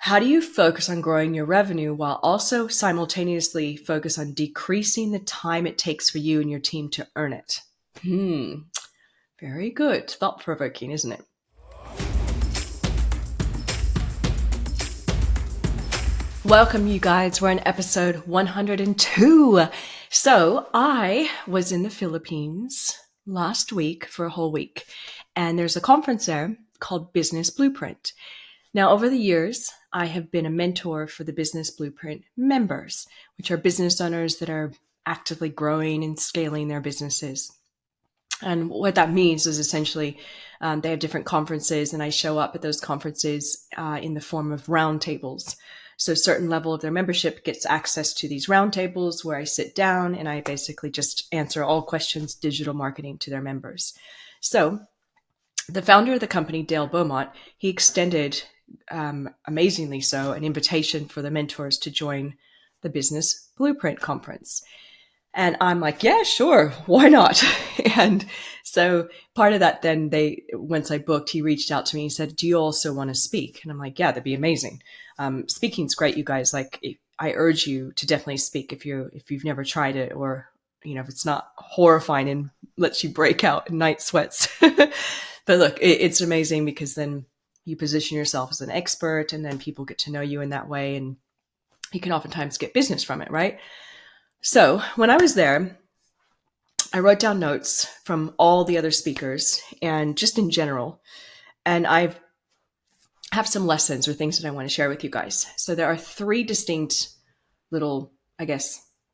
How do you focus on growing your revenue while also simultaneously focus on decreasing the time it takes for you and your team to earn it? Very good. Thought-provoking, isn't it? Welcome, you guys. We're in episode 102. So I was in the Philippines last week for a whole week, and there's a conference there called Business Blueprint. Now, over the years, I have been a mentor for the Business Blueprint members, which are business owners that are actively growing and scaling their businesses. And what that means is essentially they have different conferences, and I show up at those conferences in the form of roundtables. So a certain level of their membership gets access to these roundtables where I sit down and I basically just answer all questions digital marketing to their members. So the founder of the company, Dale Beaumont, he extended, amazingly so, an invitation for the mentors to join the Business Blueprint Conference. And I'm like, yeah, sure, why not? And so part of that, then once I booked, he reached out to me and said, do you also want to speak? And I'm like, yeah, that'd be amazing. Speaking's great, you guys. Like, I urge you to definitely speak if you've never tried it, or, if it's not horrifying and lets you break out in night sweats. But look, it's amazing because then you position yourself as an expert, and then people get to know you in that way, and you can oftentimes get business from it, right? So when I was there, I wrote down notes from all the other speakers and just in general. And I have some lessons or things that I want to share with you guys. So there are 3 distinct little,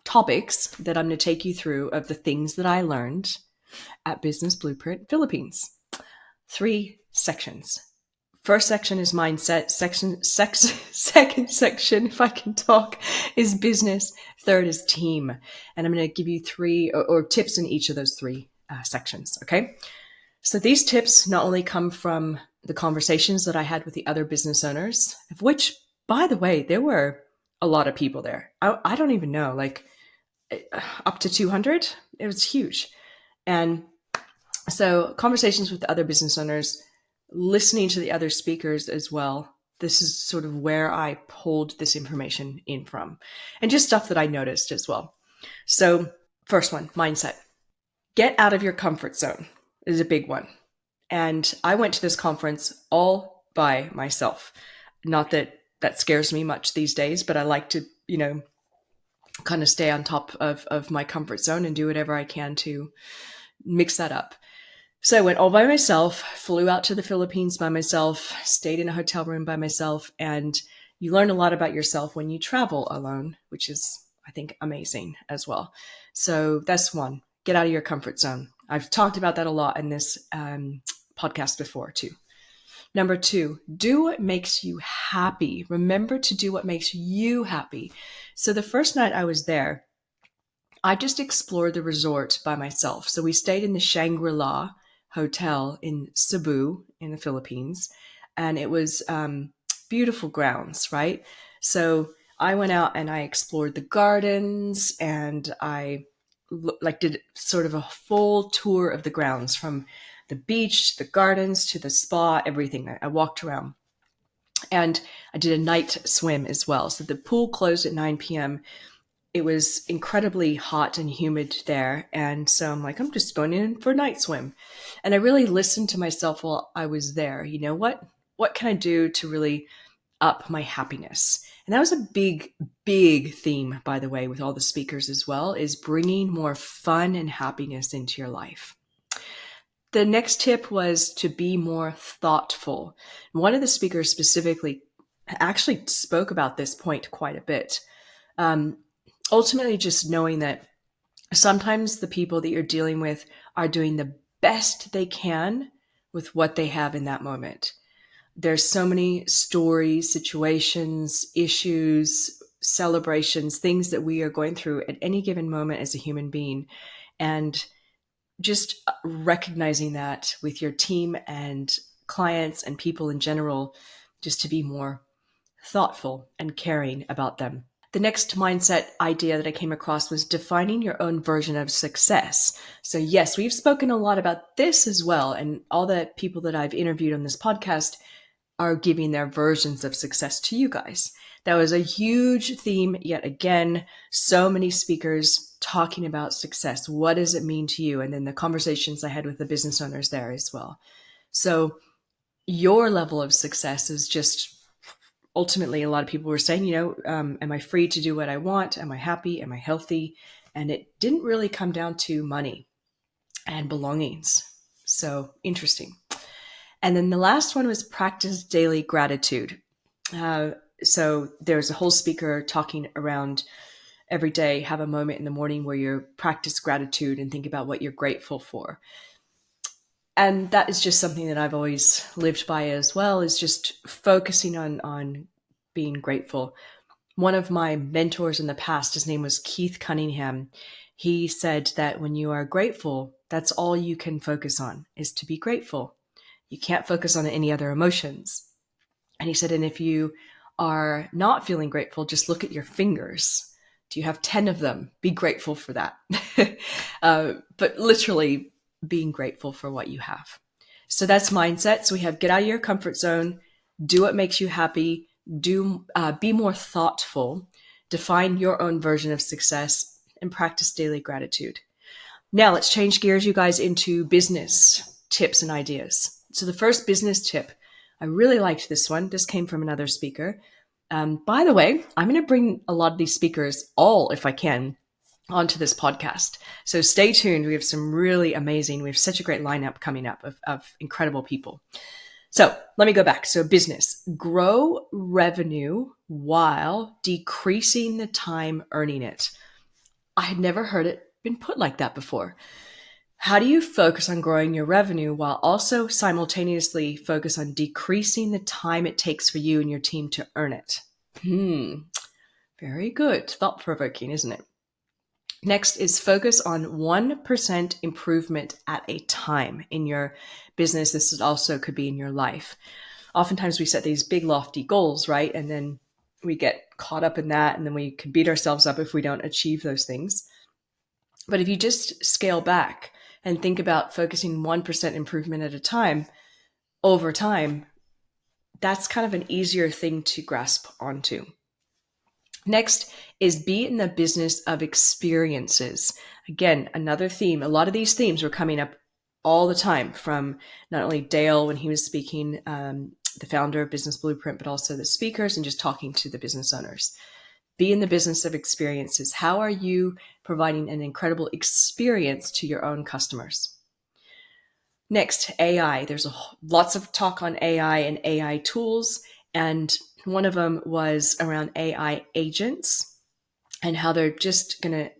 topics that I'm going to take you through of the things that I learned at Business Blueprint Philippines. 3 sections. First section is mindset. Second section, if I can talk, is business. Third is team. And I'm going to give you 3 or tips in each of those 3 sections. Okay. So these tips not only come from the conversations that I had with the other business owners, of which, by the way, there were a lot of people there. I don't even know, up to 200. It was huge. And so conversations with the other business owners, listening to the other speakers as well. This is sort of where I pulled this information in from, and just stuff that I noticed as well. So first one, mindset. Get out of your comfort zone is a big one. And I went to this conference all by myself. Not that that scares me much these days, but I like to, kind of stay on top of my comfort zone and do whatever I can to mix that up. So I went all by myself, flew out to the Philippines by myself, stayed in a hotel room by myself, and you learn a lot about yourself when you travel alone, which is, I think, amazing as well. So that's one, get out of your comfort zone. I've talked about that a lot in this podcast before too. Number 2, do what makes you happy. Remember to do what makes you happy. So the first night I was there, I just explored the resort by myself. So we stayed in the Shangri-La Hotel in Cebu in the Philippines, and it was beautiful grounds, right? So I went out and I explored the gardens, and I did sort of a full tour of the grounds, from the beach to the gardens to the spa, everything. I walked around, and I did a night swim as well. So the pool closed at 9 p.m. It was incredibly hot and humid there. And so I'm like, I'm just going in for a night swim. And I really listened to myself while I was there. What can I do to really up my happiness? And that was a big, big theme, by the way, with all the speakers as well, is bringing more fun and happiness into your life. The next tip was to be more thoughtful. One of the speakers specifically actually spoke about this point quite a bit. Ultimately, just knowing that sometimes the people that you're dealing with are doing the best they can with what they have in that moment. There's so many stories, situations, issues, celebrations, things that we are going through at any given moment as a human being. And just recognizing that with your team and clients and people in general, just to be more thoughtful and caring about them. The next mindset idea that I came across was defining your own version of success. So yes, we've spoken a lot about this as well. And all the people that I've interviewed on this podcast are giving their versions of success to you guys. That was a huge theme yet again. So many speakers talking about success. What does it mean to you? And then the conversations I had with the business owners there as well. So your level of success is just ultimately, a lot of people were saying, am I free to do what I want? Am I happy? Am I healthy? And it didn't really come down to money and belongings. So interesting. And then the last one was practice daily gratitude. So there's a whole speaker talking around every day, have a moment in the morning where you practice gratitude and think about what you're grateful for. And that is just something that I've always lived by as well, is just focusing on being grateful. One of my mentors in the past, his name was Keith Cunningham. He said that when you are grateful, that's all you can focus on, is to be grateful. You can't focus on any other emotions. And he said, and if you are not feeling grateful, just look at your fingers. Do you have 10 of them? Be grateful for that. But literally being grateful for what you have. So that's mindset. So we have get out of your comfort zone, do what makes you happy, be more thoughtful, define your own version of success, and practice daily gratitude. Now let's change gears, you guys, into business tips and ideas. So the first business tip, I really liked this one. This came from another speaker. By the way, I'm going to bring a lot of these speakers, all if I can, onto this podcast. So stay tuned. We have some really amazing, we have such a great lineup coming up of incredible people. So let me go back. So business, grow revenue while decreasing the time earning it. I had never heard it been put like that before. How do you focus on growing your revenue while also simultaneously focus on decreasing the time it takes for you and your team to earn it? Very good. Thought-provoking, isn't it? Next is focus on 1% improvement at a time in your business. This also could be in your life. Oftentimes we set these big lofty goals, right? And then we get caught up in that, and then we can beat ourselves up if we don't achieve those things. But if you just scale back and think about focusing 1% improvement at a time over time, that's kind of an easier thing to grasp onto. Next is be in the business of experiences. Again, another theme. A lot of these themes were coming up all the time from not only Dale when he was speaking, the founder of Business Blueprint, but also the speakers and just talking to the business owners. Be in the business of experiences. How are you providing an incredible experience to your own customers? Next, AI. There's lots of talk on AI and AI tools, and one of them was around AI agents and how they're just going to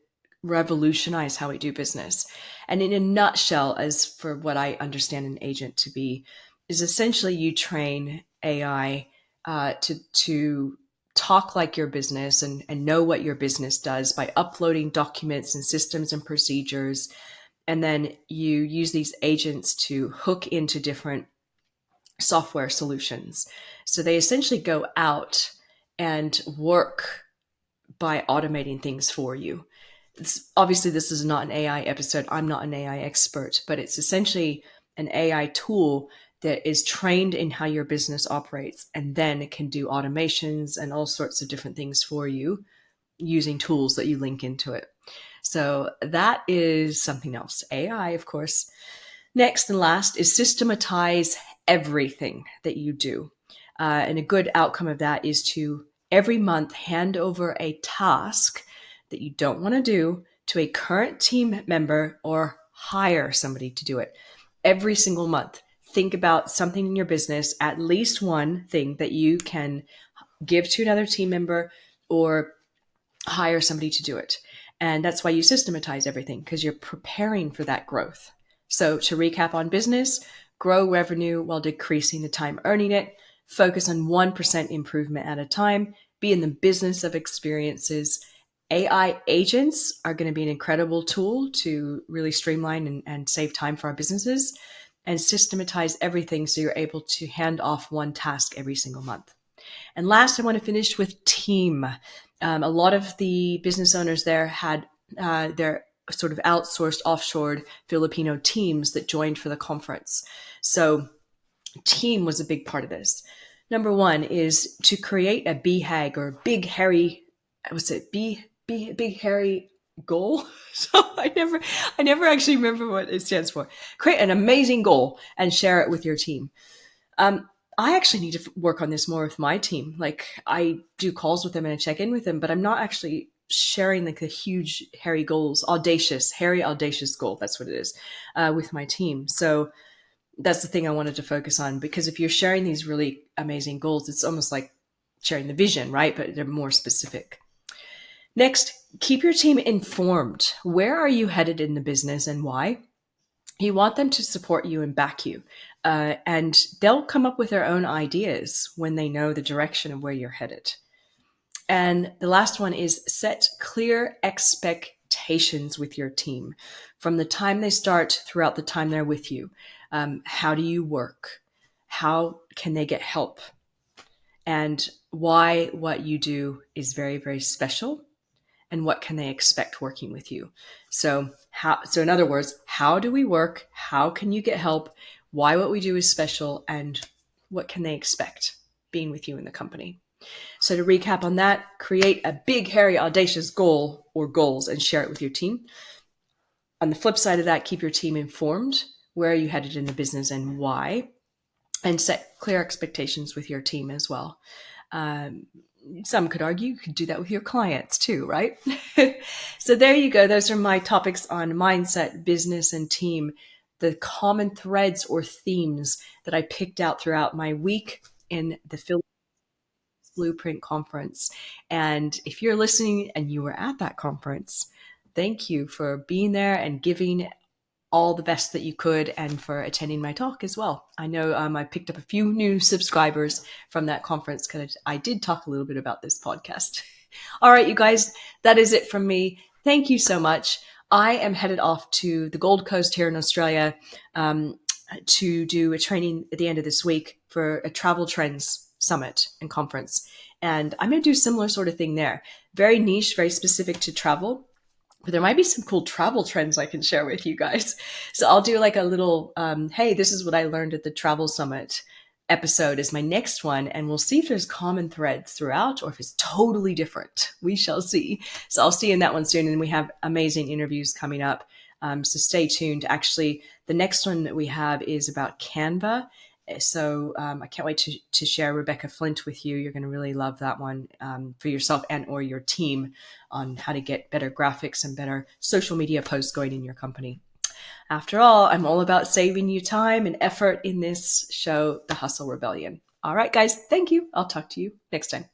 revolutionize how we do business. And in a nutshell, as for what I understand an agent to be, is essentially you train AI to talk like your business and know what your business does by uploading documents and systems and procedures. And then you use these agents to hook into different software solutions. So they essentially go out and work by automating things for you. Obviously, this is not an AI episode. I'm not an AI expert, but it's essentially an AI tool that is trained in how your business operates, and then it can do automations and all sorts of different things for you using tools that you link into it. So that is something else. AI, of course. Next and last is systematize everything that you do. And a good outcome of that is to every month hand over a task that you don't want to do to a current team member or hire somebody to do it. Every single month, think about something in your business, at least one thing that you can give to another team member or hire somebody to do it. And that's why you systematize everything, because you're preparing for that growth. So to recap on business, grow revenue while decreasing the time earning it, focus on 1% improvement at a time, be in the business of experiences. AI agents are going to be an incredible tool to really streamline and save time for our businesses, and systematize everything so you're able to hand off one task every single month. And last, I want to finish with team. A lot of the business owners there had their sort of outsourced, offshored Filipino teams that joined for the conference. So team was a big part of this. Number one is to create a BHAG or big hairy, was it big hairy goal? So I never actually remember what it stands for. Create an amazing goal and share it with your team. Um, I actually need to work on this more with my team. Like I do calls with them and I check in with them, but I'm not actually sharing like the huge hairy goals, hairy audacious goal. That's what it is, with my team. So that's the thing I wanted to focus on, because if you're sharing these really amazing goals, it's almost like sharing the vision, right? But they're more specific. Next, keep your team informed. Where are you headed in the business and why? You want them to support you and back you. And they'll come up with their own ideas when they know the direction of where you're headed. And the last one is set clear expectations with your team from the time they start throughout the time they're with you. How do you work? How can they get help? And why what you do is very, very special, and what can they expect working with you? So in other words, how do we work? How can you get help? Why what we do is special, and what can they expect being with you in the company? So to recap on that, create a big, hairy, audacious goal or goals and share it with your team. On the flip side of that, keep your team informed. Where are you headed in the business and why? And set clear expectations with your team as well. Some could argue you could do that with your clients too, right? So there you go. Those are my topics on mindset, business, and team. The common threads or themes that I picked out throughout my week in the Philippines Blueprint Conference. And if you're listening and you were at that conference, thank you for being there and giving all the best that you could, and for attending my talk as well. I know I picked up a few new subscribers from that conference because I did talk a little bit about this podcast. All right, you guys, that is it from me. Thank you so much. I am headed off to the Gold Coast here in Australia to do a training at the end of this week for a travel trends summit and conference. And I'm going to do a similar sort of thing there. Very niche, very specific to travel. But there might be some cool travel trends I can share with you guys. So I'll do like a little, hey, this is what I learned at the Travel Summit episode is my next one. And we'll see if there's common threads throughout or if it's totally different. We shall see. So I'll see you in that one soon. And we have amazing interviews coming up. So stay tuned. Actually, the next one that we have is about Canva. So I can't wait to share Rebecca Flint with you. You're going to really love that one for yourself and or your team on how to get better graphics and better social media posts going in your company. After all, I'm all about saving you time and effort in this show, The Hustle Rebellion. All right, guys, thank you. I'll talk to you next time.